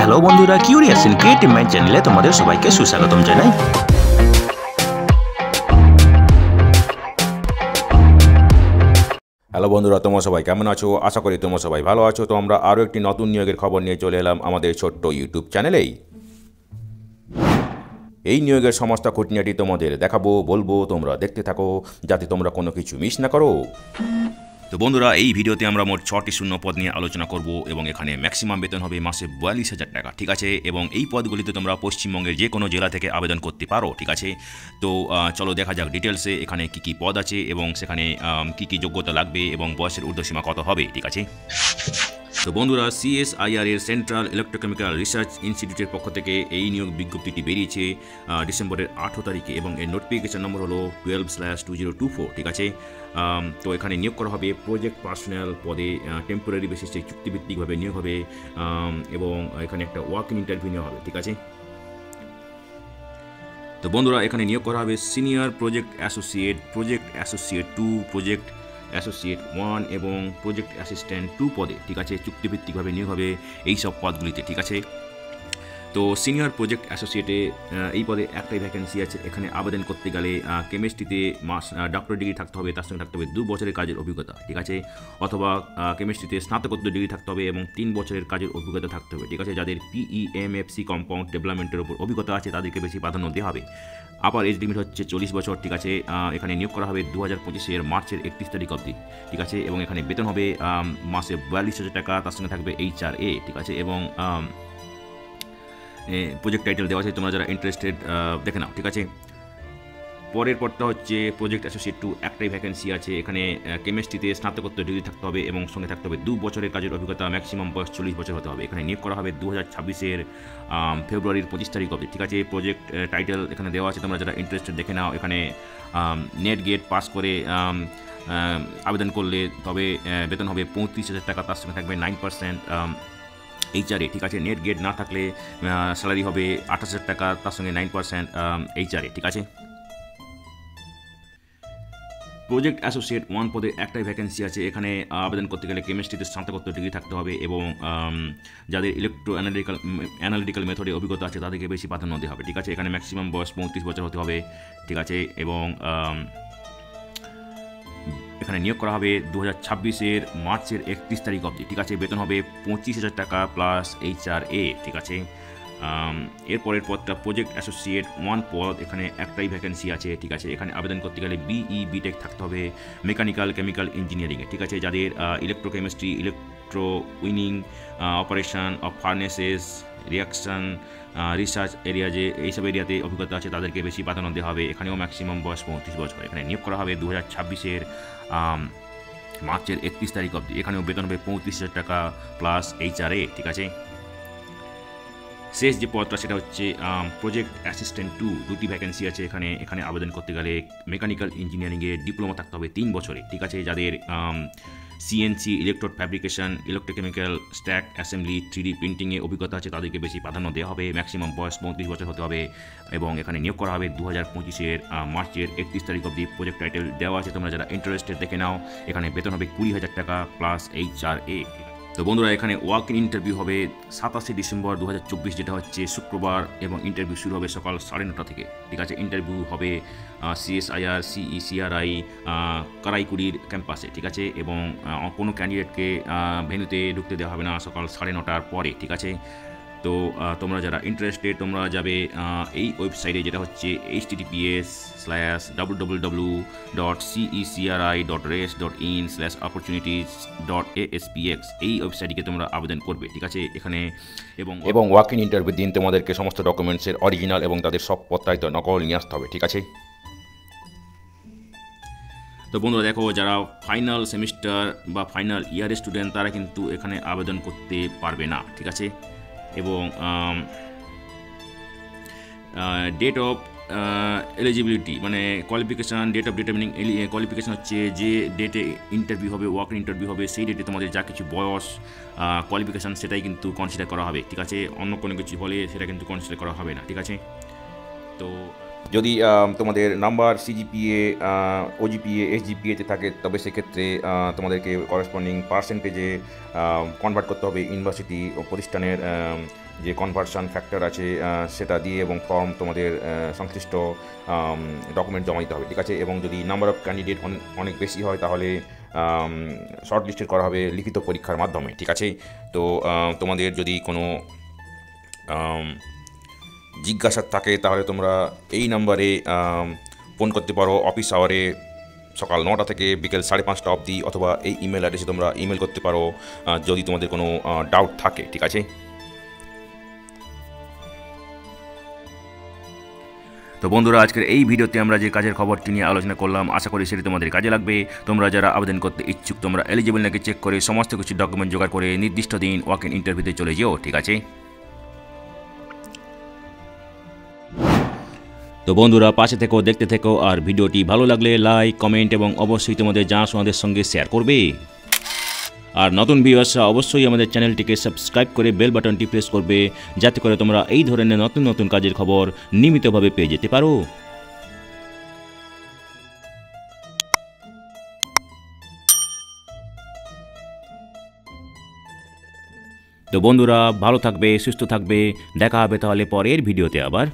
Hello বন্ধুরা, curious in creative mind চ্যানেলে তোমাদের সবাইকে সুস্বাগতম জানাই। হ্যালো বন্ধুরা, তোমরা সবাই কেমন আছো? আশা করি তোমরা সবাই ভালো আছো। তো আমরা আরও একটি নতুন নিয়োগের খবর নিয়ে চলে এলাম আমাদের ছোট্ট ইউটিউব চ্যানেলেই। এই নিয়োগের সমস্ত খুঁটিনাটি তোমাদের দেখাবো, বলবো, তোমরা দেখতে থাকো যাতে তোমরা কোনো কিছু মিস না করো। তো বন্ধুরা, এই ভিডিওতে আমরা মোট 6টি শূন্য পদ নিয়ে আলোচনা করব এবং এখানে ম্যাক্সিমাম বেতন হবে মাসে 42,000 টাকা, ঠিক আছে। এবং এই পদগুলিতে তোমরা পশ্চিমবঙ্গের যে কোনো জেলা থেকে আবেদন করতে পারো, ঠিক আছে। তো চলো দেখা যাক ডিটেলসে এখানে কী কী পদ আছে এবং সেখানে কী কী যোগ্যতা লাগবে এবং বয়সের ঊর্ধ্বসীমা কত হবে, ঠিক আছে। তো বন্ধুরা, CSIR এর সেন্ট্রাল ইলেকট্রোকেমিক্যাল রিসার্চ ইনস্টিটিউটের পক্ষ থেকে এই নিয়োগ বিজ্ঞপ্তিটি বেরিয়েছে ডিসেম্বরের 8 তারিখে এবং এর নোটিফিকেশন নম্বর হলো 12/2024, ঠিক আছে। তো এখানে নিয়োগ করা হবে প্রজেক্ট পার্সোনাল পদে, টেম্পোরারি বেসিসে চুক্তিভিত্তিকভাবে নিয়োগ হবে এবং এখানে একটা ওয়াক ইন ইন্টারভিউ নেওয়া হবে, ঠিক আছে। তো বন্ধুরা, এখানে নিয়োগ করা হবে senior project associate, project associate 2, project associate 1 এবং প্রজেক্ট অ্যাসিস্ট্যান্ট 2 পদে, ঠিক আছে। চুক্তিভিত্তিকভাবে নিয়োগ হবে এই সব পদগুলিতে, ঠিক আছে। তো সিনিয়র প্রজেক্ট অ্যাসোসিয়েটে এই পদে একটাই ভ্যাকেন্সি আছে। এখানে আবেদন করতে গেলে কেমিস্ট্রিতে ডক্টর ডিগ্রি থাকতে হবে, তার সঙ্গে থাকতে হবে 2 বছরের কাজের অভিজ্ঞতা, ঠিক আছে। অথবা কেমিস্ট্রিতে স্নাতকোত্তর ডিগ্রি থাকতে হবে এবং 3 বছরের কাজের অভিজ্ঞতা থাকতে হবে, ঠিক আছে। যাদের PEMFC কম্পাউন্ড ডেভেলপমেন্টের উপর অভিজ্ঞতা আছে তাদেরকে বেশি প্রাধান্য দেওয়া হবে। আপার এজ লিমিট হচ্ছে 40 বছর, ঠিক আছে। এখানে নিয়োগ করা হবে 2025 মার্চের 31 তারিখ অবধি, ঠিক আছে। এবং এখানে বেতন হবে মাসে 42,000 টাকা, তার সঙ্গে থাকবে HRA, ঠিক আছে। এবং প্রজেক্ট টাইটেল দেওয়া আছে, তোমরা যারা ইন্টারেস্টেড দেখে নাও, ঠিক আছে। পরের পদটা হচ্ছে প্রজেক্ট অ্যাসোসিয়েট 2, একটাই ভ্যাকেন্সি আছে। এখানে কেমিস্ট্রিতে স্নাতকোত্তর ডিগ্রি থাকতে হবে এবং সঙ্গে থাকতে হবে 2 বছরের কাজের অভিজ্ঞতা, ম্যাক্সিমাম বয়স 40 বছর হতে হবে। এখানে নিয়োগ করা হবে 2026 ফেব্রুয়ারির 25 তারিখ অবধি, ঠিক আছে। প্রজেক্ট টাইটেল এখানে দেওয়া আছে, তোমরা যারা ইন্টারেস্টেড দেখে নাও। এখানে নেট গেট পাস করে আবেদন করলে তবে বেতন হবে 35,000 টাকা, তার সঙ্গে থাকবে 9% HRA, ঠিক আছে। নেট গেট না থাকলে স্যালারি হবে 28,000 টাকা, তার সঙ্গে 9% HRA, ঠিক আছে। প্রজেক্ট অ্যাসোসিয়েট 1 পদে একটাই ভ্যাকেন্সি আছে। এখানে আবেদন করতে গেলে কেমিস্ট্রিতে স্নাতকোত্তর ডিগ্রি থাকতে হবে এবং যাদের ইলেকট্রো অ্যানালিটিক্যাল মেথডে অভিজ্ঞতা আছে তাদেরকে বেশি প্রাধান্য দেওয়া হবে, ঠিক আছে। এখানে ম্যাক্সিমাম বয়স 35 বছর হতে হবে, ঠিক আছে। এবং এখানে নিয়োগ করা হবে 2026 মার্চের 31 তারিখ অবধি, ঠিক আছে। বেতন হবে 25,000 টাকা প্লাস HRA, ঠিক আছে। এরপরের পদটা প্রজেক্ট অ্যাসোসিয়েট 1 পদ, এখানে একটাই ভ্যাকেন্সি আছে, ঠিক আছে। এখানে আবেদন করতে গেলে BE BTech থাকতে হবে মেকানিক্যাল কেমিক্যাল ইঞ্জিনিয়ারিংয়ে, ঠিক আছে। যাদের electrochemistry, electro winning, operation of ফার্নেসেস, reaction research area, যে এইসব এরিয়াতে অভিজ্ঞতা আছে তাদেরকে বেশি প্রাধান্য দেওয়া হবে। এখানেও ম্যাক্সিমাম বয়স 35 বছর। এখানে নিয়োগ করা হবে 2026 মার্চের 31 তারিখ অবধি। এখানেও বেতন হবে 35,000 টাকা প্লাস HRA, ঠিক আছে। শেষ যে পদটা সেটা হচ্ছে প্রজেক্ট অ্যাসিস্ট্যান্ট 2, 2টি ভ্যাকেন্সি আছে। এখানে আবেদন করতে গেলে মেকানিক্যাল ইঞ্জিনিয়ারিংয়ে ডিপ্লোমা থাকতে হবে 3 বছরে, ঠিক আছে। যাদের CNC electrode fabrication, electrochemical stack assembly, 3D প্রিন্টিংয়ে অভিজ্ঞতা আছে তাদেরকে বেশি প্রাধান্য দেওয়া হবে। ম্যাক্সিমাম বয়স 35 বছর হতে হবে এবং এখানে নিয়োগ করা হবে 2025 মার্চের 31 তারিখ অবধি। প্রজেক্ট টাইটেল দেওয়া আছে, তোমরা যারা ইন্টারেস্টেড দেখে নাও। এখানে বেতন হবে 20,000 টাকা প্লাস HRA। তো বন্ধুরা, এখানে ওয়াক ইন ইন্টারভিউ হবে 27 ডিসেম্বর 2024, যেটা হচ্ছে শুক্রবার, এবং ইন্টারভিউ শুরু হবে সকাল 9:30 থেকে, ঠিক আছে। ইন্টারভিউ হবে CSIR CECRI কারাইকুড়ির ক্যাম্পাসে, ঠিক আছে। এবং কোনো ক্যান্ডিডেটকে ভেন্যুতে ঢুকতে দেওয়া হবে না সকাল 9:30টার পরে, ঠিক আছে। তো তোমরা যারা ইন্টারেস্টেড তোমরা যাবে এই ওয়েবসাইটে, যেটা হচ্ছে https://www.cecri.res.in/opportunities.aspx, এই ওয়েবসাইটকে তোমরা আবেদন করবে, ঠিক আছে। এখানে এবং ওয়াক ইন ইন্টারভিউ দিন তোমাদেরকে সমস্ত ডকুমেন্টসের অরিজিনাল এবং তাদের সব পত্রায়িত নকল নিয়ে আসতে হবে, ঠিক আছে। তো বন্ধুরা দেখো, যারা ফাইনাল সেমিস্টার বা ফাইনাল ইয়ারের স্টুডেন্ট তারা কিন্তু এখানে আবেদন করতে পারবে না, ঠিক আছে। এবং ডেট অফ এলিজিবিলিটি মানে qualification, date of determining qualification হচ্ছে যে ডেটে ইন্টারভিউ হবে, ওয়াক ইন ইন্টারভিউ হবে, সেই ডেটে তোমাদের যা কিছু বয়স কোয়ালিফিকেশান সেটাই কিন্তু কনসিডার করা হবে, ঠিক আছে। অন্য কোনো কিছু হলে সেটা কিন্তু কনসিডার করা হবে না, ঠিক আছে। তো যদি তোমাদের নাম্বার সিজিপিএ, ওজিপিএ, এসজিপিএতে থাকে তবে সেক্ষেত্রে তোমাদেরকে করেসপন্ডিং পার্সেন্টেজে কনভার্ট করতে হবে ইউনিভার্সিটি ও প্রতিষ্ঠানের যে কনভার্সন ফ্যাক্টর আছে সেটা দিয়ে, এবং ফর্ম তোমাদের সংশ্লিষ্ট ডকুমেন্ট জমা দিতে হবে, ঠিক আছে। এবং যদি নাম্বার অফ ক্যান্ডিডেট অনেক বেশি হয় তাহলে শর্ট লিস্টেড করা হবে লিখিত পরীক্ষার মাধ্যমে, ঠিক আছে। তো তোমাদের যদি কোনো জিজ্ঞাসা থাকে তাহলে তোমরা এই নাম্বারে ফোন করতে পারো অফিস আওয়ারে সকাল 9টা থেকে বিকেল 5:30 অবধি, অথবা এই ইমেল অ্যাড্রেসে তোমরা ইমেল করতে পারো যদি তোমাদের কোনো ডাউট থাকে, ঠিক আছে। তো বন্ধুরা, আজকের এই ভিডিওতে আমরা যে কাজের খবরটি নিয়ে আলোচনা করলাম, আশা করি সেটি তোমাদের কাজে লাগবে। তোমরা যারা আবেদন করতে ইচ্ছুক তোমরা এলিজিবল নাকি চেক করে সমস্ত কিছু ডকুমেন্ট জোগাড় করে নির্দিষ্ট দিন ওয়াক ইন ইন্টারভিউতে চলে যেও, ঠিক আছে। তো বন্ধুরা, পাশে থেকো, দেখতে থেকো, আর ভিডিওটি ভালো লাগলে লাইক, কমেন্ট এবং অবশ্যই তোমাদের জানাশোনাদের সঙ্গে শেয়ার করবে। আর নতুন ভিউয়ার্সরা অবশ্যই আমাদের চ্যানেলটিকে সাবস্ক্রাইব করে বেল বাটনটি প্রেস করবে, যাতে করে তোমরা এই ধরনের নতুন নতুন কাজের খবর নিয়মিতভাবে পেয়ে যেতে পারো। তো বন্ধুরা, ভালো থাকবে, সুস্থ থাকবে, দেখা হবে তাহলে পরের ভিডিওতে আবার।